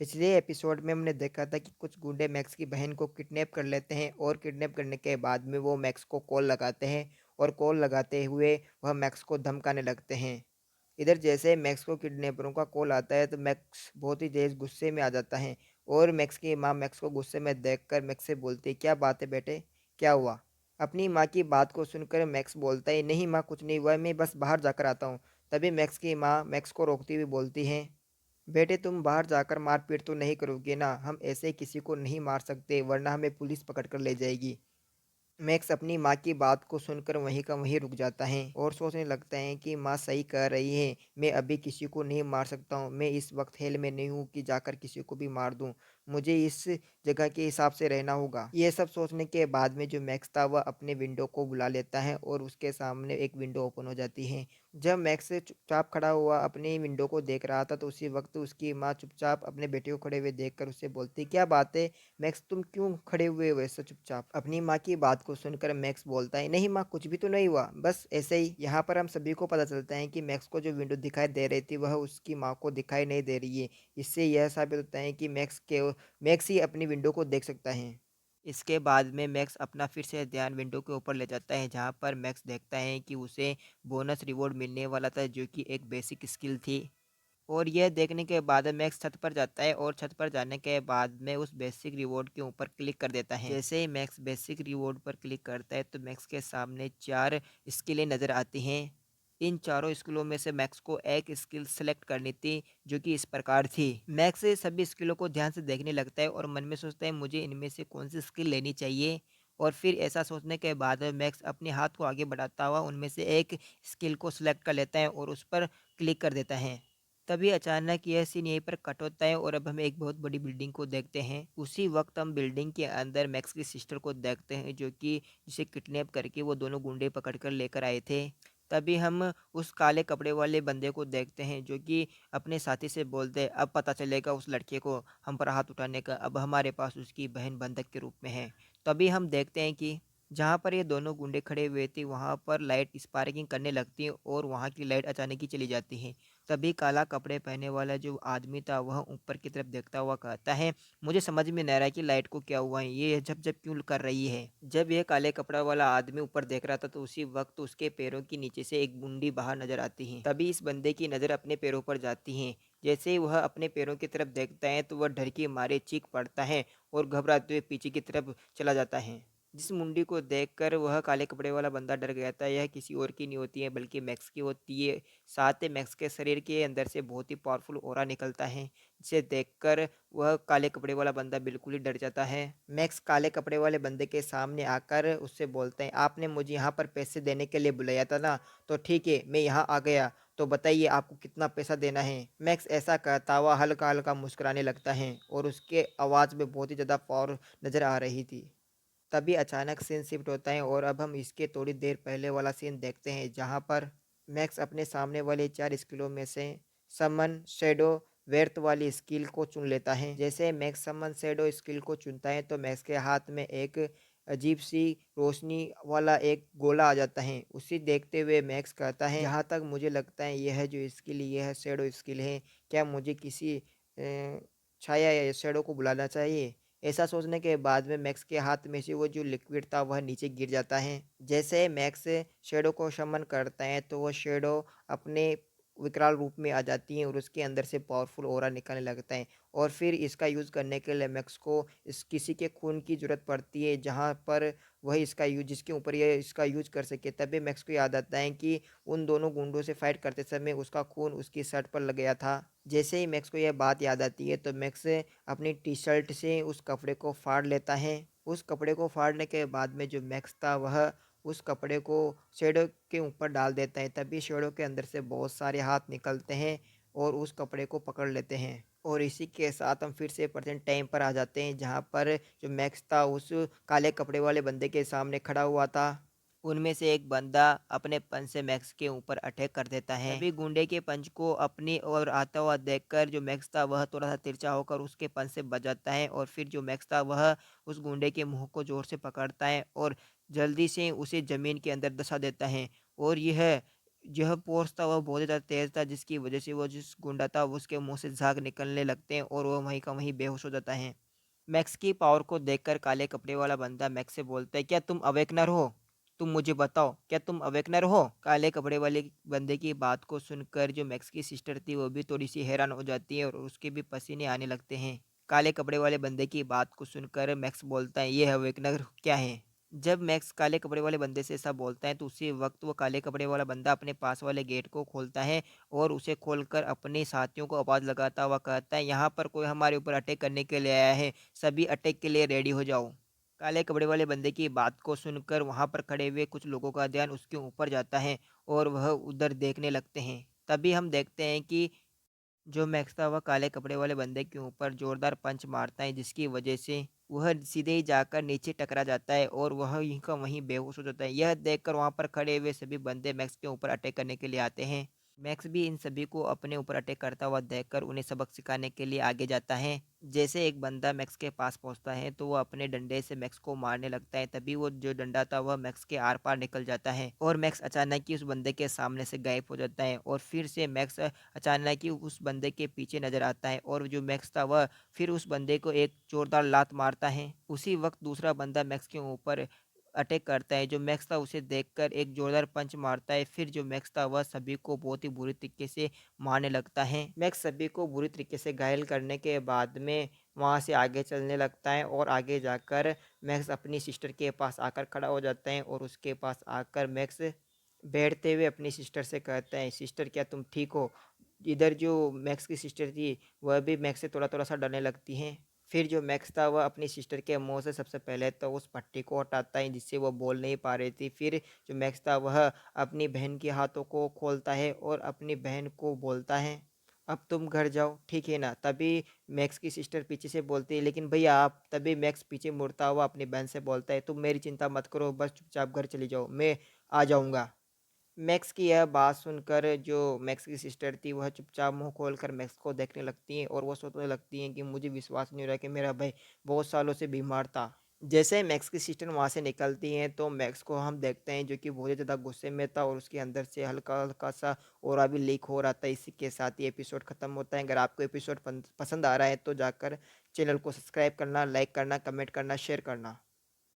पिछले एपिसोड में हमने देखा था कि कुछ गुंडे मैक्स की बहन को किडनैप कर लेते हैं और किडनैप करने के बाद में वो मैक्स को कॉल लगाते हैं और कॉल लगाते हुए वह मैक्स को धमकाने लगते हैं। इधर जैसे मैक्स को किडनैपरों का कॉल आता है तो मैक्स बहुत ही तेज गुस्से में आ जाता है और मैक्स की माँ मैक्स को गुस्से में देखकर मैक्स से बोलती है, क्या बात है बेटे, क्या हुआ? अपनी माँ की बात को सुनकर मैक्स बोलता है, नहीं माँ, कुछ नहीं हुआ, मैं बस बाहर जाकर आता हूँ। तभी मैक्स की माँ मैक्स को रोकती हुई बोलती है, बेटे तुम बाहर जाकर मारपीट तो नहीं करोगे ना? हम ऐसे किसी को नहीं मार सकते, वरना हमें पुलिस पकड़ कर ले जाएगी। मैक्स अपनी माँ की बात को सुनकर वहीं का वहीं रुक जाता है और सोचने लगता है कि माँ सही कह रही है, मैं अभी किसी को नहीं मार सकता हूँ। मैं इस वक्त हेल में नहीं हूँ कि जाकर किसी को भी मार दूँ। मुझे इस जगह के हिसाब से रहना होगा। ये सब सोचने के बाद में जो मैक्स था वह अपने विंडो को बुला लेता है और उसके सामने एक विंडो ओपन हो जाती है। जब मैक्स चुपचाप खड़ा हुआ अपनी विंडो को देख रहा था तो उसी वक्त उसकी माँ चुपचाप अपने बेटे को खड़े हुए देखकर उससे बोलती, क्या बात है मैक्स, तुम क्यों खड़े हुए हो वैसे चुपचाप? अपनी माँ की बात को सुनकर मैक्स बोलता है, नहीं माँ, कुछ भी तो नहीं हुआ, बस ऐसे ही। यहाँ पर हम सभी को पता चलता है कि मैक्स को जो विंडो दिखाई दे रही थी वह उसकी माँ को दिखाई नहीं दे रही है। इससे यह साबित होता है कि मैक्स ही अपनी विंडो को देख सकता है। इसके बाद में मैक्स अपना फिर से ध्यान विंडो के ऊपर ले जाता है, जहाँ पर मैक्स देखता है कि उसे बोनस रिवॉर्ड मिलने वाला था, जो कि एक बेसिक स्किल थी। और यह देखने के बाद मैक्स छत पर जाता है और छत पर जाने के बाद में उस बेसिक रिवॉर्ड के ऊपर क्लिक कर देता है। जैसे ही मैक्स बेसिक रिवॉर्ड पर क्लिक करता है तो मैक्स के सामने 4 स्किलें नज़र आती हैं। इन चारों स्किलों में से मैक्स को एक स्किल सेलेक्ट करनी थी, जो कि इस प्रकार थी। मैक्स सभी स्किलों को ध्यान से देखने लगता है और मन में सोचता है मुझे इनमें से कौन सी स्किल लेनी चाहिए। और फिर ऐसा सोचने के बाद मैक्स अपने हाथ को आगे बढ़ाता हुआ उनमें से एक स्किल को सिलेक्ट कर लेता है और उस पर क्लिक कर देता है। तभी अचानक यह सीन यहीं पर कट होता है और अब हम एक बहुत बड़ी बिल्डिंग को देखते हैं। उसी वक्त हम बिल्डिंग के अंदर मैक्स की सिस्टर को देखते हैं, जो कि जिसे किडनैप करके वो दोनों गुंडे पकड़ कर लेकर आए थे। तभी हम उस काले कपड़े वाले बंदे को देखते हैं, जो कि अपने साथी से बोलते हैं, अब पता चलेगा उस लड़के को हम पर हाथ उठाने का, अब हमारे पास उसकी बहन बंधक के रूप में है। तभी हम देखते हैं कि जहाँ पर ये दोनों गुंडे खड़े हुए थे वहाँ पर लाइट स्पार्किंग करने लगती है और वहाँ की लाइट अचानक ही चली जाती है। तभी काला कपड़े पहने वाला जो आदमी था वह ऊपर की तरफ देखता हुआ कहता है, मुझे समझ में नहीं आ रहा है कि लाइट को क्या हुआ है, ये झप-झप क्यों कर रही है। जब यह काले कपड़ा वाला आदमी ऊपर देख रहा था तो उसी वक्त उसके पैरों के नीचे से एक बूंदी बाहर नजर आती है। तभी इस बंदे की नज़र अपने पैरों पर जाती है। जैसे ही वह अपने पैरों की तरफ देखता है तो वह डर के मारे चीख पड़ता है और घबराते हुए पीछे की तरफ चला जाता है। जिस मुंडी को देखकर वह काले कपड़े वाला बंदा डर गया था, यह किसी और की नहीं होती है बल्कि मैक्स की होती है। साथ ही मैक्स के शरीर के अंदर से बहुत ही पावरफुल ऑरा निकलता है, जिसे देखकर वह काले कपड़े वाला बंदा बिल्कुल ही डर जाता है। मैक्स काले कपड़े वाले बंदे के सामने आकर उससे बोलते हैं, आपने मुझे यहाँ पर पैसे देने के लिए बुलाया था ना, तो ठीक है, मैं यहाँ आ गया, तो बताइए आपको कितना पैसा देना है? मैक्स ऐसा कहता हुआ हल्का हल्का मुस्कुराने लगता है और उसके आवाज़ में बहुत ही ज़्यादा पावर नज़र आ रही थी। तभी अचानक सीन शिफ्ट होता है और अब हम इसके थोड़ी देर पहले वाला सीन देखते हैं, जहाँ पर मैक्स अपने सामने वाले 4 स्किलों में से समन, शैडो, व्यर्थ वाली स्किल को चुन लेता है। जैसे मैक्स समन शैडो स्किल को चुनता है तो मैक्स के हाथ में एक अजीब सी रोशनी वाला एक गोला आ जाता है। उसे देखते हुए मैक्स कहता है, जहाँ तक मुझे लगता है यह जो स्किल यह शैडो स्किल है, क्या मुझे किसी छाया या शैडो को बुलाना चाहिए? ऐसा सोचने के बाद में मैक्स के हाथ में से वो जो लिक्विड था वह नीचे गिर जाता है। जैसे मैक्स शैडो को शमन करता है तो वो शैडो अपने विकराल रूप में आ जाती है और उसके अंदर से पावरफुल ऑरा निकलने लगता है। और फिर इसका यूज़ करने के लिए मैक्स को इस किसी के खून की ज़रूरत पड़ती है, जहाँ पर वह इसका यूज़ जिसके ऊपर ये इसका यूज़ कर सके। तभी मैक्स को याद आता है कि उन दोनों गुंडों से फाइट करते समय उसका खून उसकी शर्ट पर लग गया था। जैसे ही मैक्स को यह बात याद आती है तो मैक्स अपनी टी-शर्ट से उस कपड़े को फाड़ लेता है। उस कपड़े को फाड़ने के बाद में जो मैक्स था वह उस कपड़े को शैडो के ऊपर डाल देता है। तभी शैडो के अंदर से बहुत सारे हाथ निकलते हैं और उस कपड़े को पकड़ लेते हैं। और इसी के साथ हम फिर से प्रेज़ेंट टाइम पर आ जाते हैं, जहाँ पर जो मैक्स था उस काले कपड़े वाले बंदे के सामने खड़ा हुआ था। उनमें से एक बंदा अपने पंच से मैक्स के ऊपर अटैक कर देता है। तभी गुंडे के पंच को अपनी ओर आता हुआ देखकर जो मैक्स था वह थोड़ा-सा तिरछा होकर उसके पंच से बच जाता है और फिर जो मैक्स था वह उस गुंडे के मुँह को ज़ोर से पकड़ता है और जल्दी से उसे ज़मीन के अंदर धँसा देता है। और यह यह फ़ोर्स था वह बहुत ही ज़्यादा तेज़ था, जिसकी वज़ह से वो जिस गुंडा था वो उसके मुँह से झाग निकलने लगते हैं और वो वहीं का वहीं बेहोश हो जाता है। मैक्स की पावर को देखकर काले कपड़े वाला बंदा मैक्स से बोलता है, क्या तुम अवेकनर हो? तुम मुझे बताओ, क्या तुम अवेकनर हो? काले कपड़े वाले बंदे की बात को सुनकर जो मैक्स की सिस्टर थी वो भी थोड़ी सी हैरान हो जाती है और उसके भी पसीने आने लगते हैं। काले कपड़े वाले बंदे की बात को सुनकर मैक्स बोलता है, ये अवेकनर क्या है? जब मैक्स काले कपड़े वाले बंदे से ऐसा बोलता है तो उसी वक्त वो काले कपड़े वाला बंदा अपने पास वाले गेट को खोलता है और उसे खोलकर अपने साथियों को आवाज़ लगाता हुआ कहता है, यहाँ पर कोई हमारे ऊपर अटैक करने के लिए आया है, सभी अटैक के लिए रेडी हो जाओ। काले कपड़े वाले बंदे की बात को सुनकर वहाँ पर खड़े हुए कुछ लोगों का ध्यान उसके ऊपर जाता है और वह उधर देखने लगते हैं। तभी हम देखते हैं कि जो मैक्स था वह काले कपड़े वाले बंदे के ऊपर जोरदार पंच मारता है, जिसकी वजह से वह सीधे ही जाकर नीचे टकरा जाता है और वह वहीं का वहीं बेहोश हो जाता है। यह देखकर वहाँ पर खड़े हुए सभी बंदे मैक्स के ऊपर अटैक करने के लिए आते हैं। मैक्स भी इन सभी को अपने ऊपर अटैक करता हुआ देखकर उन्हें सबक सिखाने के लिए आगे जाता है। जैसे एक बंदा मैक्स के पास पहुँचता है तो वो अपने डंडे से मैक्स को मारने लगता है, तभी वो जो डंडा था वह मैक्स के आर-पार निकल जाता है और मैक्स अचानक ही उस बंदे के सामने से गायब हो जाता है और फिर से मैक्स अचानक ही उस बंदे के पीछे नज़र आता है और जो मैक्स था वह फिर उस बंदे को एक जोरदार लात मारता है। उसी वक़्त दूसरा बंदा मैक्स के ऊपर अटैक करता है। जो मैक्स था उसे देखकर एक जोरदार पंच मारता है। फिर जो मैक्स था वह सभी को बहुत ही बुरी तरीके से मारने लगता है। मैक्स सभी को बुरी तरीके से घायल करने के बाद में वहाँ से आगे चलने लगता है और आगे जाकर मैक्स अपनी सिस्टर के पास आकर खड़ा हो जाता है और उसके पास आकर मैक्स बैठते हुए अपनी सिस्टर से कहता है, सिस्टर क्या तुम ठीक हो? इधर जो मैक्स की सिस्टर थी वह भी मैक्स से थोड़ा-थोड़ा सा डरने लगती हैं। फिर जो मैक्स था वह अपनी सिस्टर के मुँह से सबसे पहले तो उस पट्टी को हटाता है जिससे वो बोल नहीं पा रही थी। फिर जो मैक्स था वह अपनी बहन के हाथों को खोलता है और अपनी बहन को बोलता है, अब तुम घर जाओ, ठीक है ना? तभी मैक्स की सिस्टर पीछे से बोलती है, लेकिन भैया आप। तभी मैक्स पीछे मुड़ता हुआ अपनी बहन से बोलता है, तुम मेरी चिंता मत करो, बस चुपचाप घर चली जाओ, मैं आ जाऊँगा। मैक्स की यह बात सुनकर जो मैक्स की सिस्टर थी वह चुपचाप मुंह खोलकर मैक्स को देखने लगती हैं और वो सोचने लगती हैं कि मुझे विश्वास नहीं हो रहा कि मेरा भाई बहुत सालों से बीमार था। जैसे मैक्स की सिस्टर वहाँ से निकलती हैं तो मैक्स को हम देखते हैं जो कि बहुत ही ज़्यादा गुस्से में था और उसके अंदर से हल्का हल्का सा और भी लीक हो रहा था। इसी के साथ ही एपिसोड ख़त्म होता है। अगर आपको एपिसोड पसंद आ रहा है तो जाकर चैनल को सब्सक्राइब करना, लाइक करना, कमेंट करना, शेयर करना।